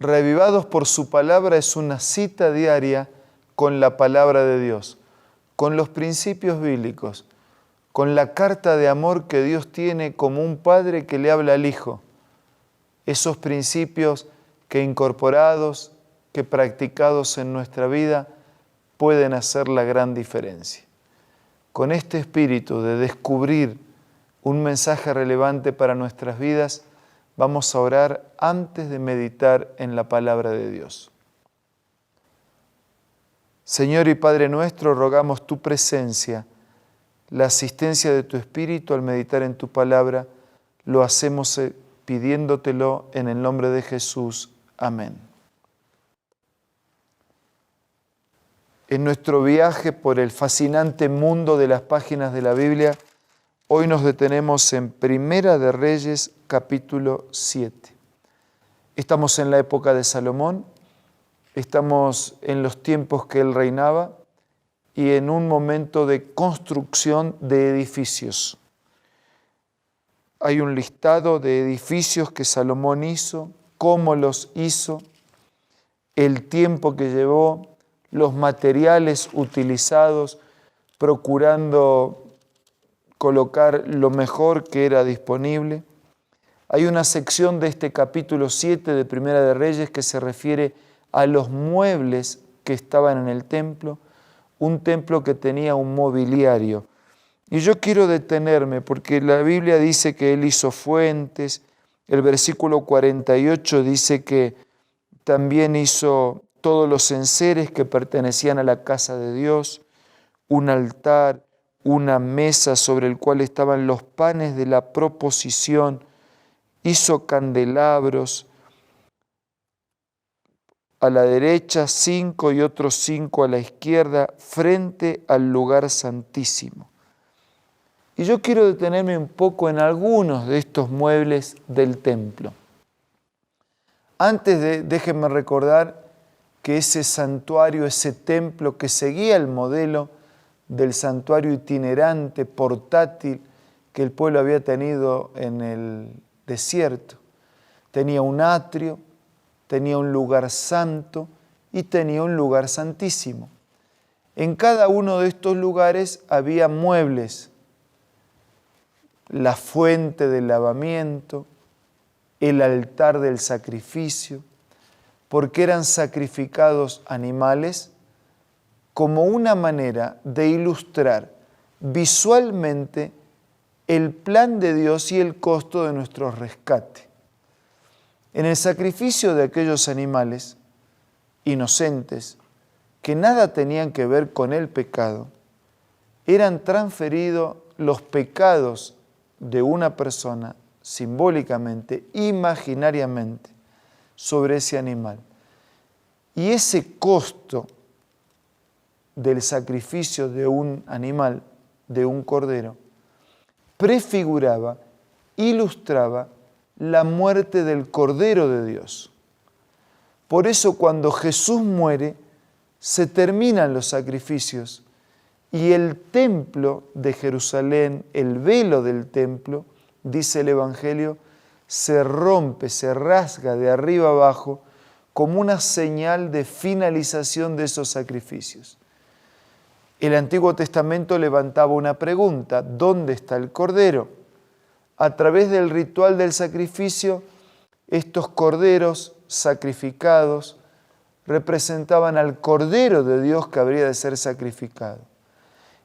Reavivados por su palabra es una cita diaria con la palabra de Dios, con los principios bíblicos, con la carta de amor que Dios tiene como un padre que le habla al hijo. Esos principios que incorporados, que practicados en nuestra vida, pueden hacer la gran diferencia. Con este espíritu de descubrir un mensaje relevante para nuestras vidas, vamos a orar antes de meditar en la palabra de Dios. Señor y Padre nuestro, rogamos tu presencia, la asistencia de tu Espíritu al meditar en tu palabra. Lo hacemos pidiéndotelo en el nombre de Jesús. Amén. En nuestro viaje por el fascinante mundo de las páginas de la Biblia, hoy nos detenemos en Primera de Reyes, capítulo 7. Estamos en la época de Salomón, estamos en los tiempos que él reinaba y en un momento de construcción de edificios. Hay un listado de edificios que Salomón hizo, cómo los hizo, el tiempo que llevó, los materiales utilizados, procurando colocar lo mejor que era disponible. Hay una sección de este capítulo 7 de Primera de Reyes que se refiere a los muebles que estaban en el templo, un templo que tenía un mobiliario. Y yo quiero detenerme porque la Biblia dice que él hizo fuentes, el versículo 48 dice que también hizo todos los enseres que pertenecían a la casa de Dios, un altar, una mesa sobre el cual estaban los panes de la proposición, hizo candelabros, a la derecha 5 y otros 5 a la izquierda, frente al lugar santísimo. Y yo quiero detenerme un poco en algunos de estos muebles del templo. Déjenme recordar que ese santuario, ese templo que seguía el modelo del santuario itinerante, portátil, que el pueblo había tenido en el desierto. Tenía un atrio, tenía un lugar santo y tenía un lugar santísimo. En cada uno de estos lugares había muebles, la fuente del lavamiento, el altar del sacrificio, porque eran sacrificados animales como una manera de ilustrar visualmente el plan de Dios y el costo de nuestro rescate. En el sacrificio de aquellos animales inocentes, que nada tenían que ver con el pecado, eran transferidos los pecados de una persona simbólicamente, imaginariamente, sobre ese animal. Y ese costo del sacrificio de un animal, de un cordero, prefiguraba, ilustraba la muerte del Cordero de Dios. Por eso cuando Jesús muere, se terminan los sacrificios y el templo de Jerusalén, el velo del templo, dice el Evangelio, se rompe, se rasga de arriba abajo como una señal de finalización de esos sacrificios. El Antiguo Testamento levantaba una pregunta: ¿dónde está el Cordero? A través del ritual del sacrificio, estos corderos sacrificados representaban al Cordero de Dios que habría de ser sacrificado.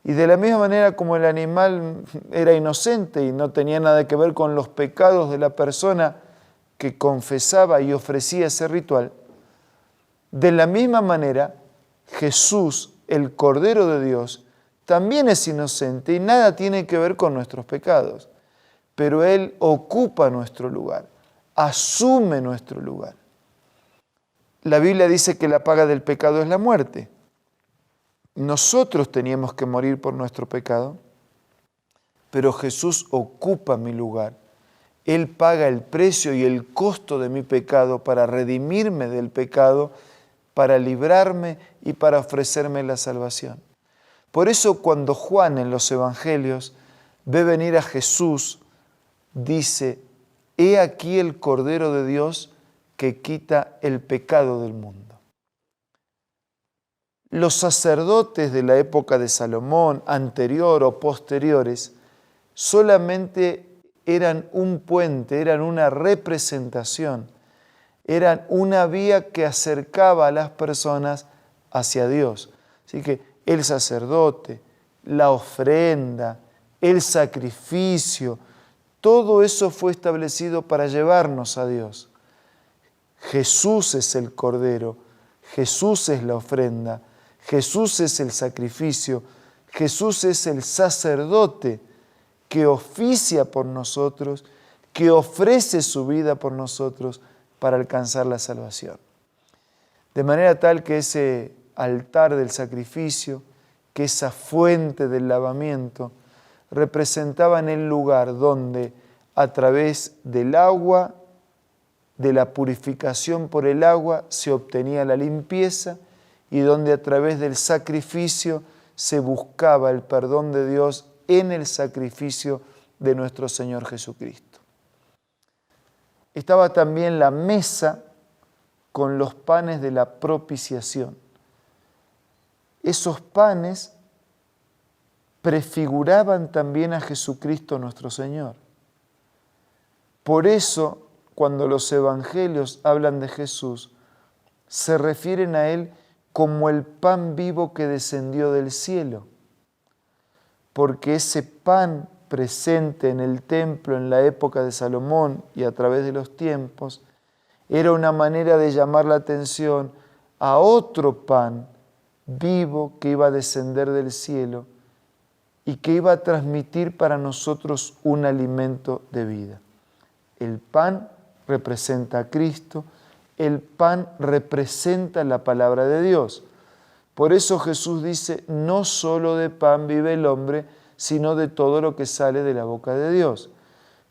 Y de la misma manera como el animal era inocente y no tenía nada que ver con los pecados de la persona que confesaba y ofrecía ese ritual, de la misma manera Jesús, el Cordero de Dios, también es inocente y nada tiene que ver con nuestros pecados, pero Él ocupa nuestro lugar, asume nuestro lugar. La Biblia dice que la paga del pecado es la muerte. Nosotros teníamos que morir por nuestro pecado, pero Jesús ocupa mi lugar. Él paga el precio y el costo de mi pecado para redimirme del pecado, para librarme y para ofrecerme la salvación. Por eso cuando Juan en los Evangelios ve venir a Jesús, dice: «He aquí el Cordero de Dios que quita el pecado del mundo. Los sacerdotes de la época de Salomón, anterior o posteriores, solamente eran un puente, eran una representación, eran una vía que acercaba a las personas hacia Dios. Así que el sacerdote, la ofrenda, el sacrificio, todo eso fue establecido para llevarnos a Dios. Jesús es el Cordero, Jesús es la ofrenda, Jesús es el sacrificio, Jesús es el sacerdote que oficia por nosotros, que ofrece su vida por nosotros para alcanzar la salvación. De manera tal que ese altar del sacrificio, que esa fuente del lavamiento, representaban el lugar donde a través del agua, de la purificación por el agua, se obtenía la limpieza y donde a través del sacrificio se buscaba el perdón de Dios en el sacrificio de nuestro Señor Jesucristo. Estaba también la mesa con los panes de la propiciación. Esos panes prefiguraban también a Jesucristo nuestro Señor. Por eso, cuando los evangelios hablan de Jesús, se refieren a Él como el pan vivo que descendió del cielo, porque ese pan presente en el templo en la época de Salomón y a través de los tiempos, era una manera de llamar la atención a otro pan vivo que iba a descender del cielo y que iba a transmitir para nosotros un alimento de vida. El pan representa a Cristo, el pan representa la palabra de Dios. Por eso Jesús dice, no solo de pan vive el hombre, sino de todo lo que sale de la boca de Dios.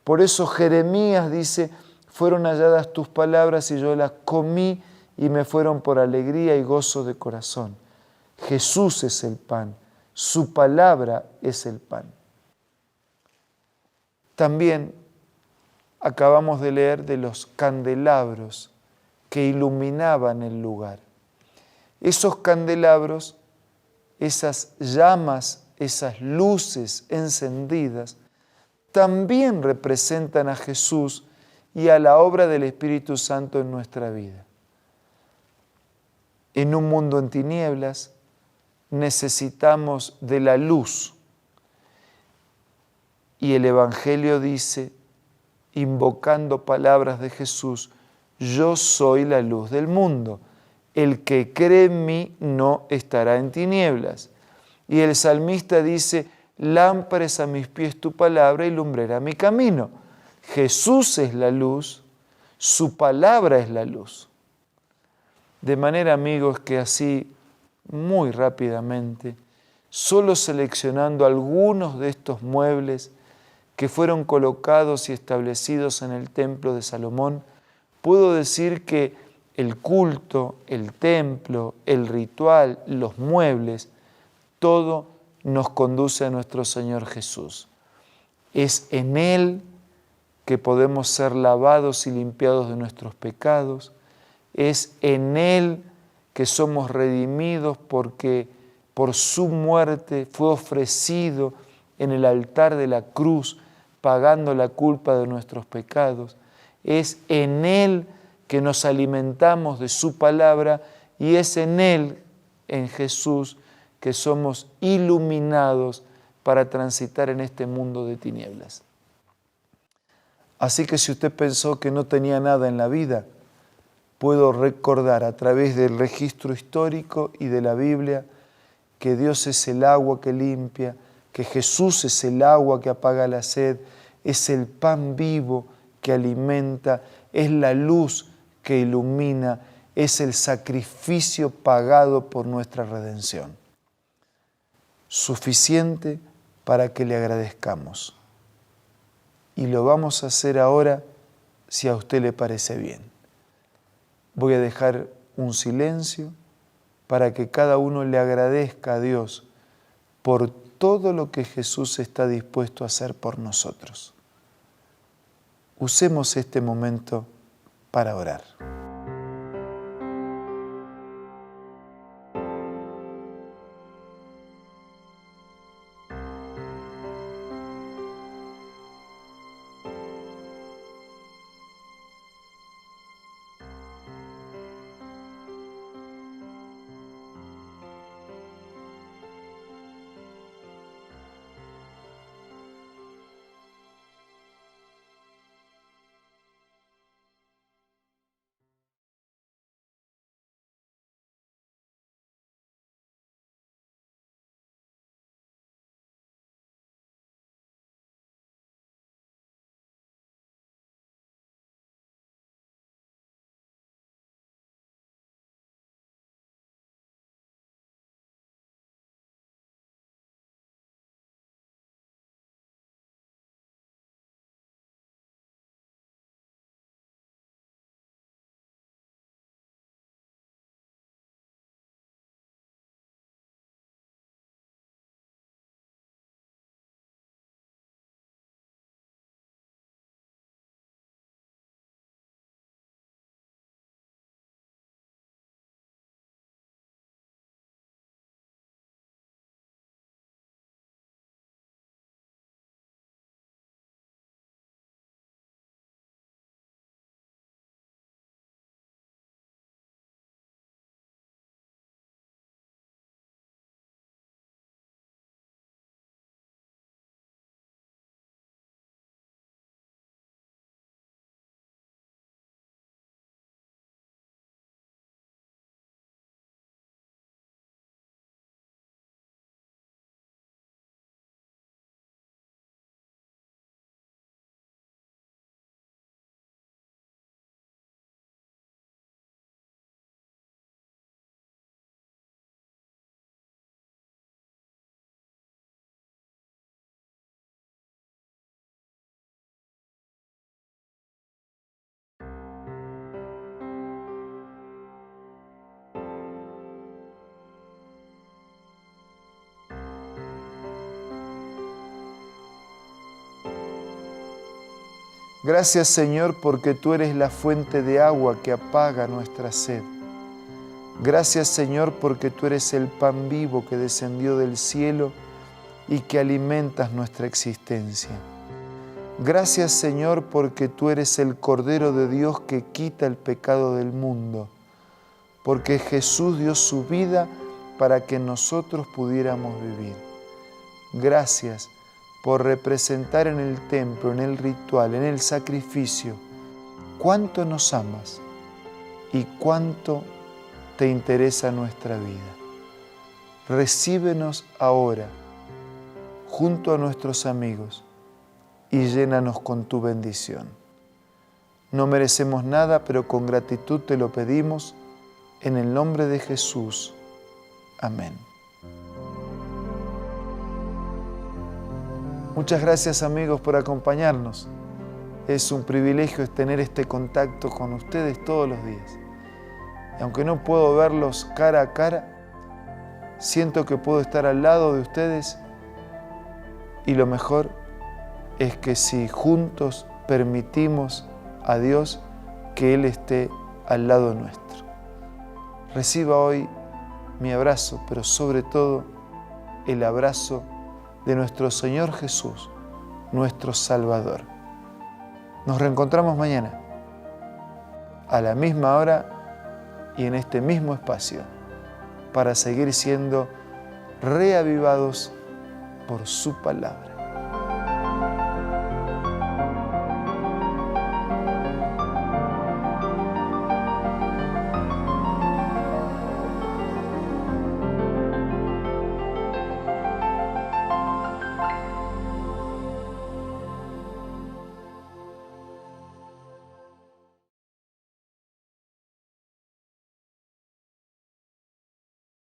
Por eso Jeremías dice, fueron halladas tus palabras y yo las comí y me fueron por alegría y gozo de corazón. Jesús es el pan, su palabra es el pan. También acabamos de leer de los candelabros que iluminaban el lugar. Esos candelabros, esas llamas, esas luces encendidas, también representan a Jesús y a la obra del Espíritu Santo en nuestra vida. En un mundo en tinieblas necesitamos de la luz. Y el Evangelio dice, invocando palabras de Jesús, yo soy la luz del mundo. El que cree en mí no estará en tinieblas. Y el salmista dice, lámpara es a mis pies tu palabra y lumbrera mi camino. Jesús es la luz, su palabra es la luz. De manera, amigos, que así, muy rápidamente, solo seleccionando algunos de estos muebles que fueron colocados y establecidos en el templo de Salomón, puedo decir que el culto, el templo, el ritual, los muebles, todo nos conduce a nuestro Señor Jesús. Es en Él que podemos ser lavados y limpiados de nuestros pecados. Es en Él que somos redimidos porque por su muerte fue ofrecido en el altar de la cruz, pagando la culpa de nuestros pecados. Es en Él que nos alimentamos de su palabra y es en Él, en Jesús, que somos iluminados para transitar en este mundo de tinieblas. Así que si usted pensó que no tenía nada en la vida, puedo recordar a través del registro histórico y de la Biblia que Dios es el agua que limpia, que Jesús es el agua que apaga la sed, es el pan vivo que alimenta, es la luz que ilumina, es el sacrificio pagado por nuestra redención. Suficiente para que le agradezcamos. Y lo vamos a hacer ahora si a usted le parece bien. Voy a dejar un silencio para que cada uno le agradezca a Dios por todo lo que Jesús está dispuesto a hacer por nosotros. Usemos este momento para orar. Gracias, Señor, porque tú eres la fuente de agua que apaga nuestra sed. Gracias, Señor, porque tú eres el pan vivo que descendió del cielo y que alimentas nuestra existencia. Gracias, Señor, porque tú eres el Cordero de Dios que quita el pecado del mundo, porque Jesús dio su vida para que nosotros pudiéramos vivir. Gracias por representar en el templo, en el ritual, en el sacrificio, cuánto nos amas y cuánto te interesa nuestra vida. Recíbenos ahora junto a nuestros amigos y llénanos con tu bendición. No merecemos nada, pero con gratitud te lo pedimos, en el nombre de Jesús. Amén. Muchas gracias, amigos, por acompañarnos. Es un privilegio tener este contacto con ustedes todos los días. Y aunque no puedo verlos cara a cara, siento que puedo estar al lado de ustedes, y lo mejor es que si juntos permitimos a Dios que Él esté al lado nuestro. Reciba hoy mi abrazo, pero sobre todo el abrazo de nuestro Señor Jesús, nuestro Salvador. Nos reencontramos mañana, a la misma hora y en este mismo espacio, para seguir siendo reavivados por su palabra.